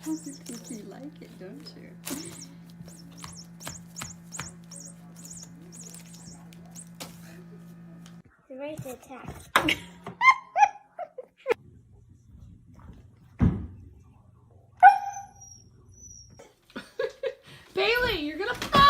I think you like it, don't you? Ready to attack. Bailey, you're gonna fall!